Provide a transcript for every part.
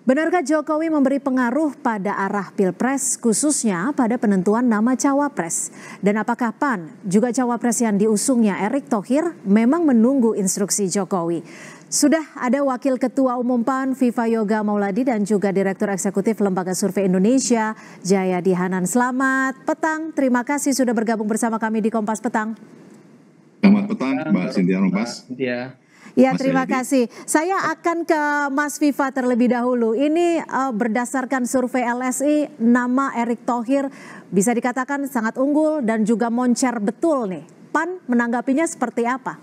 Benarkah Jokowi memberi pengaruh pada arah Pilpres, khususnya pada penentuan nama cawapres? Dan apakah PAN, juga cawapres yang diusungnya Erick Thohir, memang menunggu instruksi Jokowi? Sudah ada Wakil Ketua Umum PAN, Viva Yoga Mauladi, dan juga Direktur Eksekutif Lembaga Survei Indonesia, Jayadi Hanan. Selamat petang, terima kasih sudah bergabung bersama kami di Kompas Petang. Selamat petang, Mbak Cynthia Rompas. Ya, terima kasih. Saya akan ke Mas Viva terlebih dahulu. Ini berdasarkan survei LSI, nama Erick Thohir bisa dikatakan sangat unggul dan juga moncer betul nih. PAN menanggapinya seperti apa?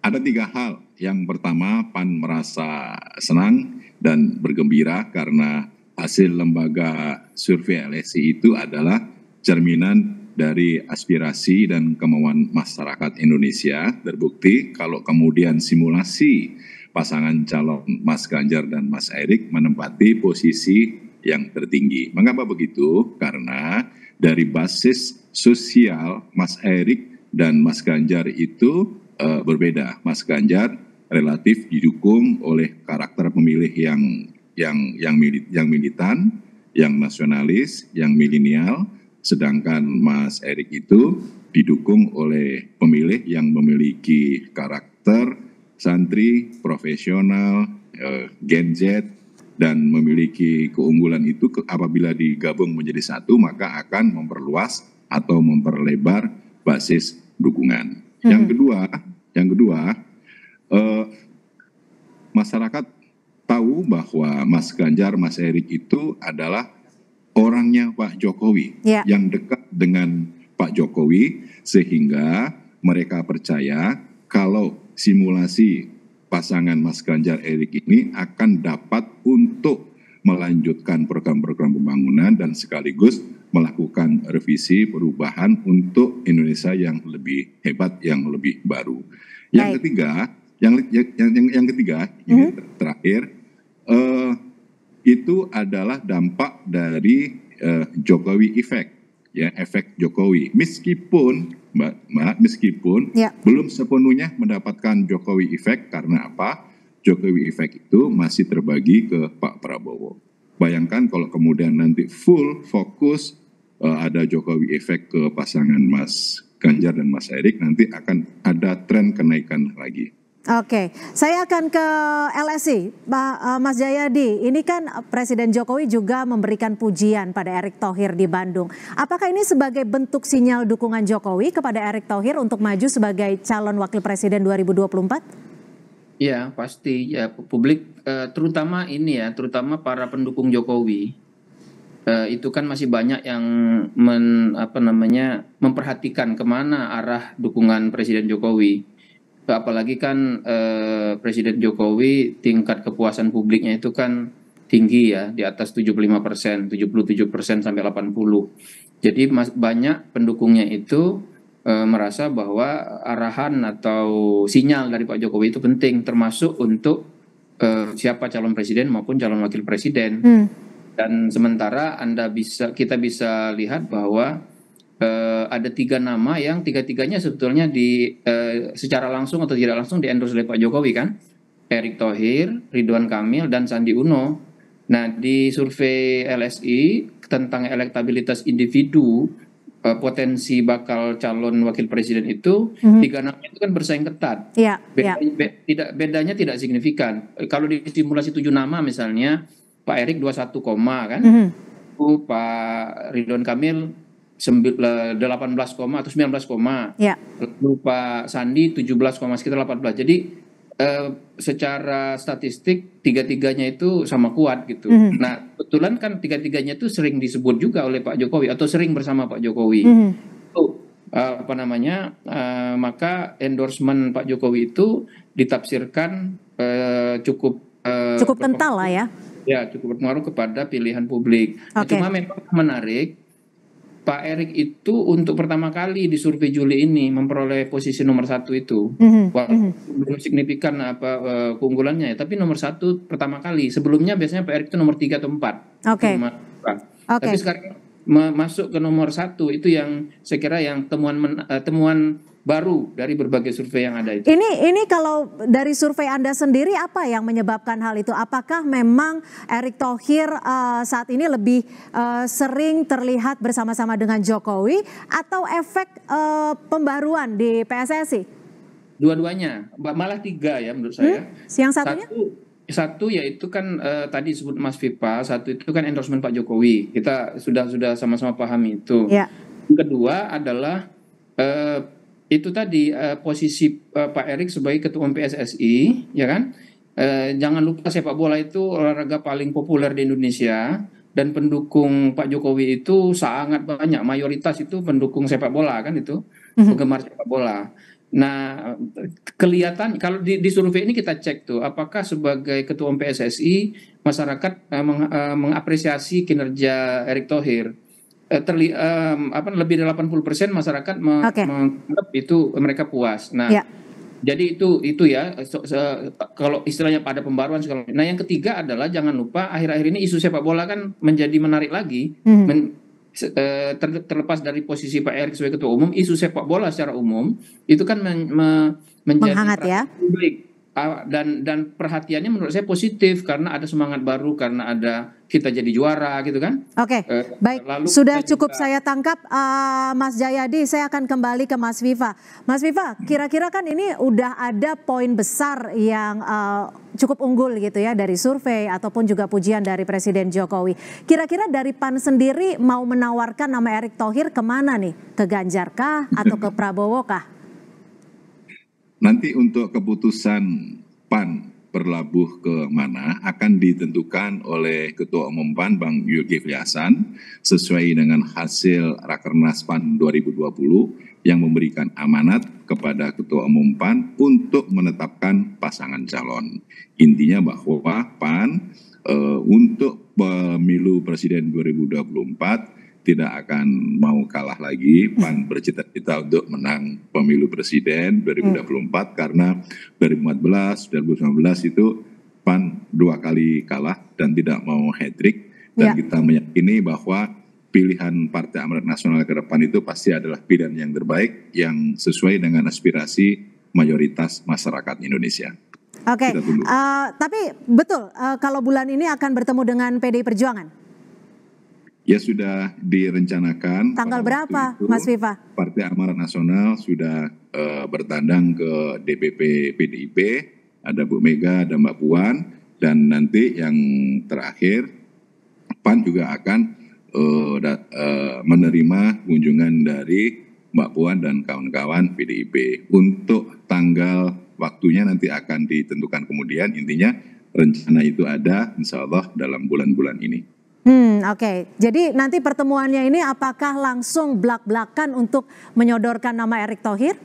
Ada 3 hal. Yang pertama, PAN merasa senang dan bergembira karena hasil lembaga survei LSI itu adalah cerminan dari aspirasi dan kemauan masyarakat Indonesia. Terbukti kalau kemudian simulasi pasangan calon Mas Ganjar dan Mas Erick menempati posisi yang tertinggi. Mengapa begitu? Karena dari basis sosial Mas Erick dan Mas Ganjar itu berbeda. Mas Ganjar relatif didukung oleh karakter pemilih yang militan, yang nasionalis, yang milenial. Sedangkan Mas Erick itu didukung oleh pemilih yang memiliki karakter santri, profesional, Gen Z, dan memiliki keunggulan itu apabila digabung menjadi satu maka akan memperluas atau memperlebar basis dukungan. Yang kedua, masyarakat tahu bahwa Mas Ganjar, Mas Erick itu adalah orangnya Pak Jokowi, yang dekat dengan Pak Jokowi, sehingga mereka percaya kalau simulasi pasangan Mas Ganjar Erick ini akan dapat untuk melanjutkan program-program pembangunan dan sekaligus melakukan revisi perubahan untuk Indonesia yang lebih hebat, yang lebih baru. Yang ketiga, ini terakhir, itu adalah dampak dari Jokowi effect, ya, efek Jokowi. Meskipun belum sepenuhnya mendapatkan Jokowi effect, karena apa? Jokowi effect itu masih terbagi ke Pak Prabowo. Bayangkan kalau kemudian nanti full fokus ada Jokowi effect ke pasangan Mas Ganjar dan Mas Erick, nanti akan ada tren kenaikan lagi. Oke, saya akan ke LSI, Mas Jayadi. Ini kan Presiden Jokowi juga memberikan pujian pada Erick Thohir di Bandung. Apakah ini sebagai bentuk sinyal dukungan Jokowi kepada Erick Thohir untuk maju sebagai calon wakil presiden 2024? Ya, pasti. Ya, publik terutama terutama para pendukung Jokowi itu kan masih banyak yang memperhatikan kemana arah dukungan Presiden Jokowi. Apalagi kan Presiden Jokowi tingkat kepuasan publiknya itu kan tinggi ya, di atas 75%, 77% sampai 80%. Jadi banyak pendukungnya itu merasa bahwa arahan atau sinyal dari Pak Jokowi itu penting, termasuk untuk siapa calon presiden maupun calon wakil presiden. Dan sementara kita bisa lihat bahwa ada 3 nama yang tiga-tiganya sebetulnya secara langsung atau tidak langsung di-endorse oleh Pak Jokowi kan. Erick Thohir, Ridwan Kamil, dan Sandi Uno. Nah, di survei LSI tentang elektabilitas individu potensi bakal calon wakil presiden itu 3 nama itu kan bersaing ketat. Bedanya tidak signifikan. Kalau di simulasi 7 nama misalnya Pak Erick 21, kan. Pak Ridwan Kamil 18, atau 19, lalu Pak Sandi 17, sekitar 18. Jadi secara statistik tiga-tiganya itu sama kuat gitu. Nah, kebetulan kan tiga-tiganya itu sering disebut juga oleh Pak Jokowi atau sering bersama Pak Jokowi. Maka endorsement Pak Jokowi itu ditafsirkan cukup kental lah ya. Ya, cukup berpengaruh kepada pilihan publik. Cuma memang menarik, Pak Erick itu untuk pertama kali di survei Juli ini memperoleh posisi nomor 1 itu. Belum signifikan keunggulannya ya, tapi nomor 1 pertama kali. Sebelumnya biasanya Pak Erick itu nomor 3 atau 4. Tapi sekarang masuk ke nomor satu. Itu yang saya kira yang temuan baru dari berbagai survei yang ada itu. Ini kalau dari survei Anda sendiri apa yang menyebabkan hal itu? Apakah memang Erick Thohir saat ini lebih sering terlihat bersama-sama dengan Jokowi atau efek pembaruan di PSSI? Dua-duanya, malah tiga ya menurut saya. Yang satunya? Satu yaitu kan tadi disebut Mas Vipa, satu itu kan endorsement Pak Jokowi. Kita sudah sama-sama pahami itu. Ya. Yang kedua adalah itu tadi posisi Pak Erick sebagai ketua umum PSSI, ya kan? Jangan lupa sepak bola itu olahraga paling populer di Indonesia dan pendukung Pak Jokowi itu sangat banyak, mayoritas itu pendukung sepak bola kan itu, penggemar sepak bola. Nah, kelihatan kalau di survei ini kita cek tuh, apakah sebagai ketua umum PSSI masyarakat mengapresiasi kinerja Erick Thohir. Lebih dari 80% masyarakat menganggap itu mereka puas. Nah, jadi itu ya kalau istilahnya pada pembaruan segala. Nah, yang ketiga adalah jangan lupa akhir-akhir ini isu sepak bola kan menjadi menarik lagi. Terlepas dari posisi Pak Erick sebagai ketua umum, isu sepak bola secara umum itu kan menjadi menghangat ya publik. Dan perhatiannya menurut saya positif karena ada semangat baru, karena ada kita jadi juara gitu kan. Oke, baik. Sudah cukup saya tangkap Mas Jayadi, saya akan kembali ke Mas Viva. Mas Viva, kira-kira kan ini udah ada poin besar yang cukup unggul gitu ya dari survei ataupun juga pujian dari Presiden Jokowi. Kira-kira dari PAN sendiri mau menawarkan nama Erick Thohir kemana nih? Ke Ganjar kah atau ke Prabowo kah? Nanti untuk keputusan PAN berlabuh ke mana akan ditentukan oleh Ketua Umum PAN Bang Zulkifli Hasan sesuai dengan hasil Rakernas PAN 2020 yang memberikan amanat kepada Ketua Umum PAN untuk menetapkan pasangan calon. Intinya bahwa PAN untuk pemilu Presiden 2024 tidak akan mau kalah lagi. PAN bercita-cita untuk menang pemilu presiden 2024 karena 2014, 2019 itu PAN 2 kali kalah dan tidak mau hat-trick. Dan kita meyakini bahwa pilihan Partai Amanat Nasional ke depan itu pasti adalah pilihan yang terbaik yang sesuai dengan aspirasi mayoritas masyarakat Indonesia. Oke, tapi betul kalau bulan ini akan bertemu dengan PDI Perjuangan? Ya sudah direncanakan. Tanggal berapa, Mas Viva? Partai Amanat Nasional sudah bertandang ke DPP PDIP, ada Bu Mega, ada Mbak Puan, dan nanti yang terakhir PAN juga akan menerima kunjungan dari Mbak Puan dan kawan-kawan PDIP. Untuk tanggal waktunya nanti akan ditentukan kemudian, intinya rencana itu ada insya Allah dalam bulan-bulan ini. Oke. Jadi nanti pertemuannya ini apakah langsung blak-blakan untuk menyodorkan nama Erick Thohir?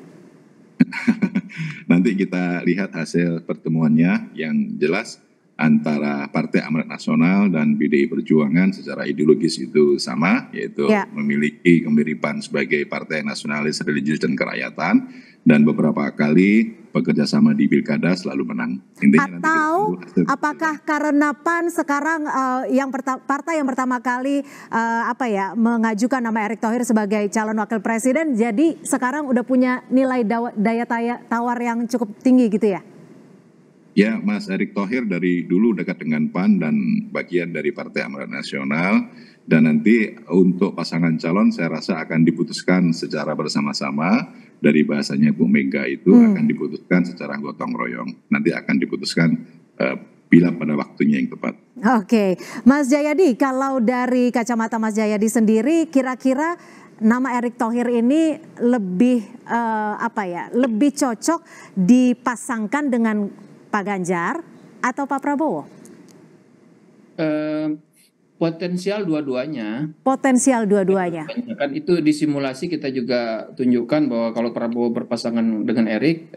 Nanti kita lihat hasil pertemuannya. Yang jelas antara Partai Amanat Nasional dan PDI Perjuangan secara ideologis itu sama, yaitu memiliki kemiripan sebagai partai nasionalis, religius dan kerakyatan, dan beberapa kali bekerja sama di pilkada selalu menang. Intinya atau apakah karena PAN sekarang partai yang pertama kali mengajukan nama Erick Thohir sebagai calon wakil presiden, jadi sekarang udah punya nilai daya tawar yang cukup tinggi gitu ya? Ya, Mas Erick Thohir dari dulu dekat dengan PAN dan bagian dari Partai Amanat Nasional. Dan nanti untuk pasangan calon saya rasa akan diputuskan secara bersama-sama. Dari bahasanya Bu Mega itu akan diputuskan secara gotong royong. Nanti akan diputuskan bila pada waktunya yang tepat. Oke, Mas Jayadi, kalau dari kacamata Mas Jayadi sendiri, kira-kira nama Erick Thohir ini lebih lebih cocok dipasangkan dengan Pak Ganjar atau Pak Prabowo? Potensial dua-duanya. Potensial dua-duanya. Kan itu di simulasi kita juga tunjukkan bahwa kalau Prabowo berpasangan dengan Erick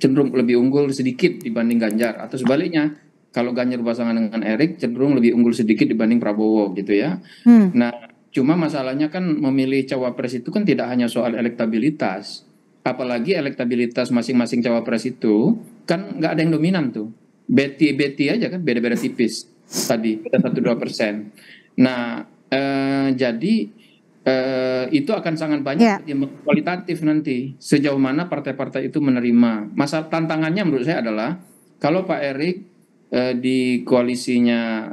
cenderung lebih unggul sedikit dibanding Ganjar, atau sebaliknya kalau Ganjar berpasangan dengan Erick cenderung lebih unggul sedikit dibanding Prabowo gitu ya. Nah, cuma masalahnya kan memilih cawapres itu kan tidak hanya soal elektabilitas, apalagi elektabilitas masing-masing cawapres itu kan nggak ada yang dominan tuh, beti aja kan, beda-beda tipis. Tadi kita 1-2%. Nah, Jadi itu akan sangat banyak kualitatif nanti sejauh mana partai-partai itu menerima. Tantangannya menurut saya adalah kalau Pak Erik di koalisinya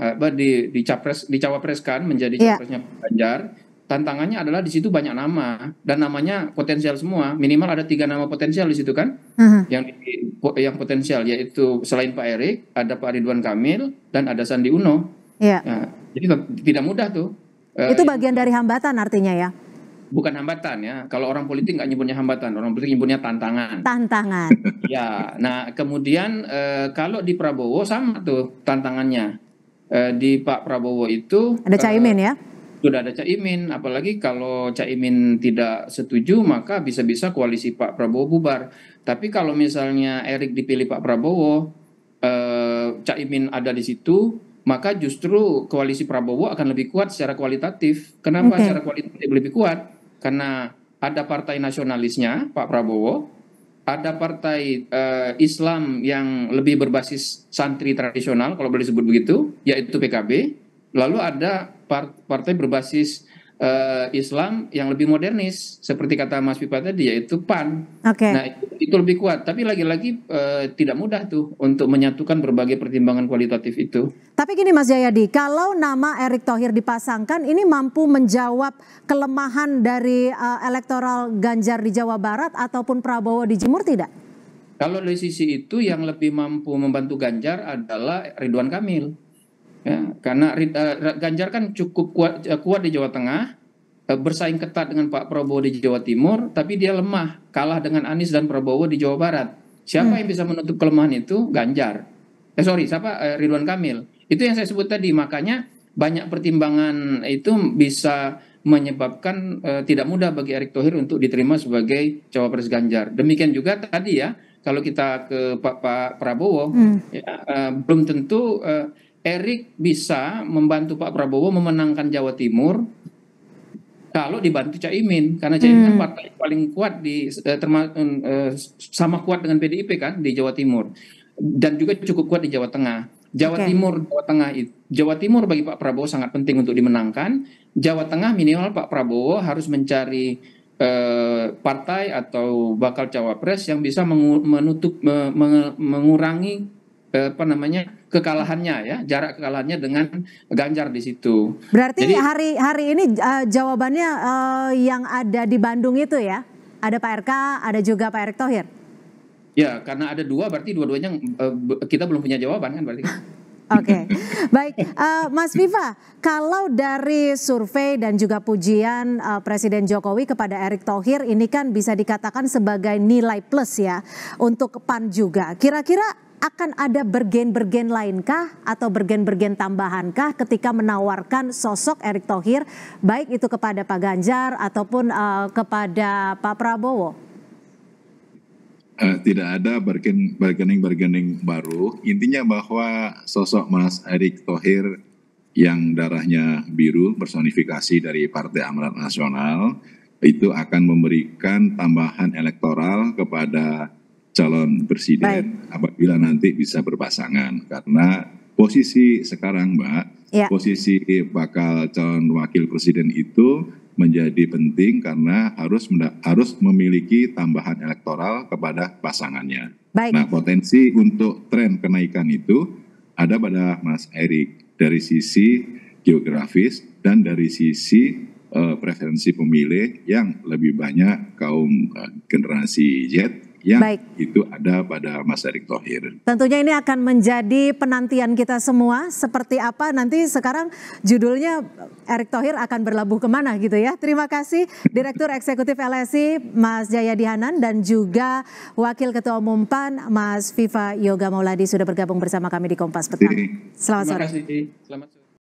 dicawapreskan menjadi capresnya Pak Ganjar, tantangannya adalah di situ banyak nama dan namanya potensial semua. Minimal ada 3 nama potensial di situ kan, yang potensial yaitu selain Pak Erik ada Pak Ridwan Kamil dan ada Sandi Uno. Nah, jadi tidak mudah tuh. Itu bagian dari hambatan artinya ya? Bukan hambatan ya. Kalau orang politik nggak nyebutnya hambatan, orang politik nyebutnya tantangan. Tantangan. Ya. Nah kemudian kalau di Prabowo sama tuh tantangannya. Di Pak Prabowo itu ada Caimin ya? Sudah ada Caimin. Apalagi kalau Caimin tidak setuju maka bisa-bisa koalisi Pak Prabowo bubar. Tapi kalau misalnya Erik dipilih Pak Prabowo, Caimin ada di situ, maka justru koalisi Prabowo akan lebih kuat secara kualitatif. Kenapa secara kualitatif lebih kuat? Karena ada partai nasionalisnya Pak Prabowo, ada partai Islam yang lebih berbasis santri tradisional kalau boleh disebut begitu, yaitu PKB. Lalu ada partai berbasis Islam yang lebih modernis, seperti kata Mas Pipa tadi, yaitu PAN. Nah itu lebih kuat. Tapi lagi-lagi tidak mudah tuh untuk menyatukan berbagai pertimbangan kualitatif itu. Tapi gini Mas Jayadi, kalau nama Erick Thohir dipasangkan, ini mampu menjawab kelemahan dari elektoral Ganjar di Jawa Barat ataupun Prabowo di Jember tidak? Kalau dari sisi itu yang lebih mampu membantu Ganjar adalah Ridwan Kamil. Ya, karena Ganjar kan cukup kuat di Jawa Tengah, bersaing ketat dengan Pak Prabowo di Jawa Timur, tapi dia lemah, kalah dengan Anies dan Prabowo di Jawa Barat. Siapa yang bisa menutup kelemahan itu? Ganjar. Ridwan Kamil. Itu yang saya sebut tadi, makanya banyak pertimbangan itu bisa menyebabkan tidak mudah bagi Erick Thohir untuk diterima sebagai cawapres Ganjar. Demikian juga tadi ya, kalau kita ke Pak Prabowo, belum tentu Erik bisa membantu Pak Prabowo memenangkan Jawa Timur kalau dibantu Caimin, karena Caimin partai paling kuat sama kuat dengan PDIP kan di Jawa Timur, dan juga cukup kuat di Jawa Tengah. Jawa Timur bagi Pak Prabowo sangat penting untuk dimenangkan. Jawa Tengah minimal Pak Prabowo harus mencari partai atau bakal cawapres yang bisa mengurangi kekalahannya ya, jarak kekalahannya dengan Ganjar di situ. Berarti jadi, hari ini jawabannya yang ada di Bandung itu ya, ada Pak RK, ada juga Pak Erick Thohir. Ya, karena ada dua, berarti dua-duanya kita belum punya jawaban kan berarti. Oke, baik, Mas Viva, kalau dari survei dan juga pujian Presiden Jokowi kepada Erick Thohir ini kan bisa dikatakan sebagai nilai plus ya untuk PAN juga. Kira-kira akan ada bergen-bergen lainkah atau bergen-bergen tambahankah ketika menawarkan sosok Erick Thohir, baik itu kepada Pak Ganjar ataupun kepada Pak Prabowo? Tidak ada bargaining baru. Intinya bahwa sosok Mas Erick Thohir yang darahnya biru, personifikasi dari Partai Amanat Nasional, itu akan memberikan tambahan elektoral kepada calon presiden apabila nanti bisa berpasangan. Karena posisi sekarang Mbak, posisi bakal calon wakil presiden itu menjadi penting karena harus memiliki tambahan elektoral kepada pasangannya. Nah, potensi untuk tren kenaikan itu ada pada Mas Erick dari sisi geografis dan dari sisi preferensi pemilih yang lebih banyak kaum generasi Z yang itu ada pada Mas Erick Thohir. Tentunya ini akan menjadi penantian kita semua, seperti apa nanti sekarang judulnya Erick Thohir akan berlabuh kemana gitu ya. Terima kasih Direktur Eksekutif LSI Mas Jayadi Hanan dan juga Wakil Ketua Umum PAN Mas Viva Yoga Mauladi sudah bergabung bersama kami di Kompas Petang. Selamat sore. Terima kasih. Selamat sore.